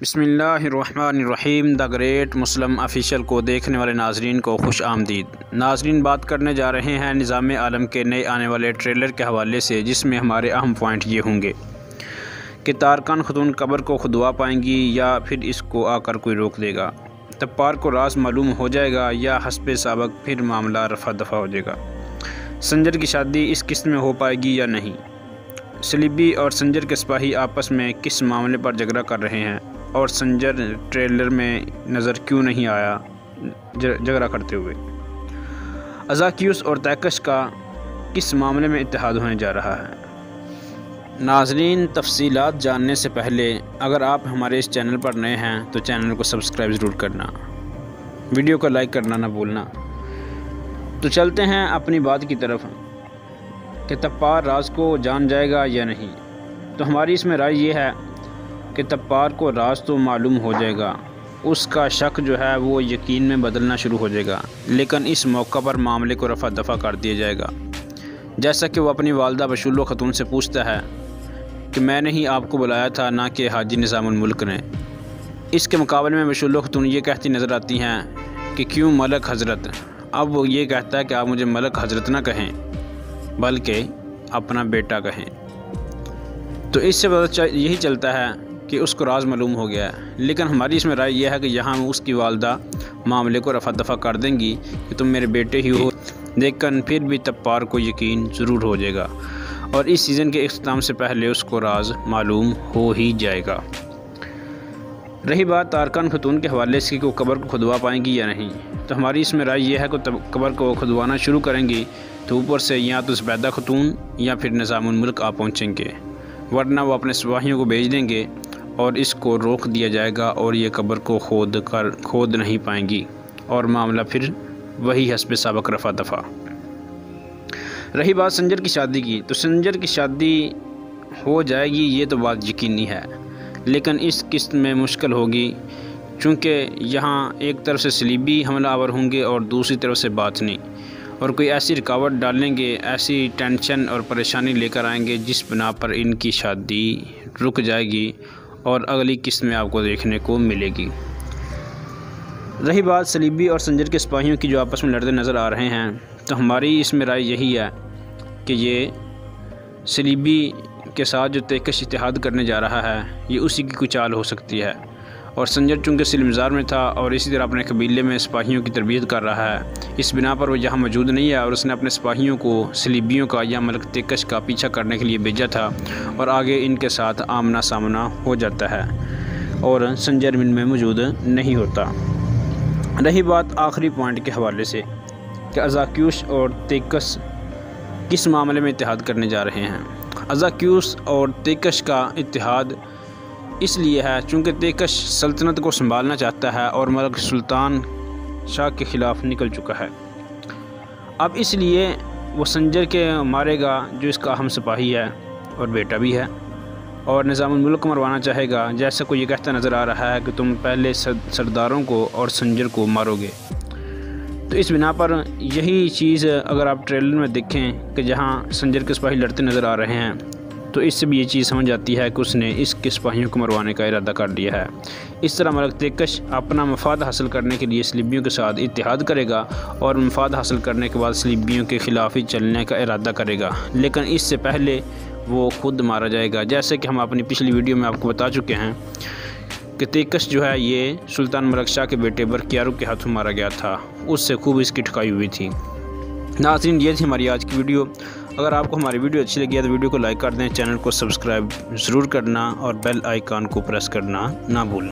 बिस्मिल्लाहिर्रहमानिर्रहीम। The great Muslim official को देखने वाले नाजरीन को खुश आमदीद। नाजरीन, बात करने जा रहे हैं निज़ाम आलम के नए आने वाले ट्रेलर के हवाले से, जिसमें हमारे अहम पॉइंट ये होंगे कि तारकान खतून कब्र को खुदवा पाएंगी या फिर इसको आकर कोई रोक देगा। तब्बार को राज मालूम हो जाएगा या हस्बे साबक फिर मामला रफा दफा हो जाएगा। संजर की शादी इस किस्त में हो पाएगी या नहीं। सलीबी और संजर के सिपाही आपस में किस मामले पर झगड़ा कर रहे हैं और संजर ट्रेलर में नज़र क्यों नहीं आया झगड़ा करते हुए। अज़ाकियुस और तैकश का किस मामले में इत्तेहाद होने जा रहा है। नाज़रीन, तफसीलात जानने से पहले अगर आप हमारे इस चैनल पर नए हैं तो चैनल को सब्सक्राइब ज़रूर करना, वीडियो को लाइक करना ना भूलना। तो चलते हैं अपनी बात की तरफ कि तब्बार राज को जान जाएगा या नहीं। तो हमारी इसमें राय ये है कि तब्बार को राज तो मालूम हो जाएगा, उसका शक जो है वो यकीन में बदलना शुरू हो जाएगा, लेकिन इस मौका पर मामले को रफा दफा कर दिया जाएगा। जैसा कि वो अपनी वालदा बशुल्लो खतून से पूछता है कि मैंने ही आपको बुलाया था, ना कि हाजी निज़ामुल मुल्क ने। इसके मुकाबले में बशुल्लो खतून ये कहती नज़र आती हैं कि क्यों मलक हज़रत। अब वो ये कहता है कि आप मुझे मलक हज़रत ना कहें बल्कि अपना बेटा कहें। तो इससे पता यही चलता है कि उसको राज मालूम हो गया है। लेकिन हमारी इसमें राय यह है कि यहाँ उसकी वालदा मामले को रफा दफा कर देंगी कि तुम मेरे बेटे ही हो, लेकिन फिर भी तब्बार को यकीन ज़रूर हो जाएगा और इस सीज़न के इख्तिताम से पहले उसको राज मालूम हो ही जाएगा। रही बात तारकान खतून के हवाले से कि वो कब्र को खुदवा पाएंगी या नहीं, तो हमारी इसमें राय यह है कि कब्र को खुदवाना शुरू करेंगी तो ऊपर से या तो ज़ुबैदा खतून या फिर निज़ामुल मुल्क आ पहुँचेंगे, वरना वो अपने सिपाहियों को भेज देंगे और इसको रोक दिया जाएगा और ये कब्र को खोद नहीं पाएंगी और मामला फिर वही हस्बे साबक रफा दफा। रही बात संजर की शादी की, तो संजर की शादी हो जाएगी ये तो बात यकीनी है, लेकिन इस किस्त में मुश्किल होगी चूँकि यहाँ एक तरफ से सलीबी हमलावर होंगे और दूसरी तरफ से बातनी, और कोई ऐसी रुकावट डालेंगे, ऐसी टेंशन और परेशानी लेकर आएंगे जिस बिना पर इनकी शादी रुक जाएगी और अगली किस्त में आपको देखने को मिलेगी। रही बात सलीबी और संजर के सिपाहियों की जो आपस में लड़ते नज़र आ रहे हैं, तो हमारी इसमें राय यही है कि ये सलीबी के साथ जो तैकश इत्तेहाद करने जा रहा है ये उसी की कोई चाल हो सकती है। और संजर चूँकि सिलमज़ार में था और इसी तरह अपने कबीले में सिपाहियों की तरबियत कर रहा है, इस बिना पर वो यहाँ मौजूद नहीं है और उसने अपने सिपाहियों को सलीबियों का या मलक तैकश का पीछा करने के लिए भेजा था और आगे इनके साथ आमना सामना हो जाता है और संजर मिल में मौजूद नहीं होता। रही बात आखिरी पॉइंट के हवाले से कि अज़ाकियुस और तैकश किस मामले में इत्तेहाद करने जा रहे हैं। अज़ाकियुस और तैकश का इत्तेहाद इसलिए है चूँकि तैकश सल्तनत को संभालना चाहता है और मलक सुल्तान शाह के ख़िलाफ़ निकल चुका है। अब इसलिए वो संजर के मारेगा जो इसका अहम सिपाही है और बेटा भी है, और निज़ामुल मुल्क को मरवाना चाहेगा, जैसा को ये कहता नज़र आ रहा है कि तुम पहले सरदारों को और संजर को मारोगे। तो इस बिना पर यही चीज़ अगर आप ट्रेलर में देखें कि जहाँ संजर के सिपाही लड़ते नज़र आ रहे हैं, तो इससे भी ये चीज़ समझ आती है कि उसने इसके सिपाहियों को मरवाने का इरादा कर लिया है। इस तरह मलक तैकश अपना मफाद हासिल करने के लिए सलीबियों के साथ इत्तेहाद करेगा और मफाद हासिल करने के बाद सलीबियों के ख़िलाफ़ ही चलने का इरादा करेगा, लेकिन इससे पहले वो खुद मारा जाएगा। जैसे कि हम अपनी पिछली वीडियो में आपको बता चुके हैं कि तैकश जो है ये सुल्तान मलक शाह के बेटे बरकियारू के हाथों मारा गया था, उससे खूब इसकी ठुकाई हुई थी। नाज़रीन, ये थी हमारी आज की वीडियो। अगर आपको हमारी वीडियो अच्छी लगी है तो वीडियो को लाइक कर दें, चैनल को सब्सक्राइब ज़रूर करना और बेल आइकन को प्रेस करना ना भूलें।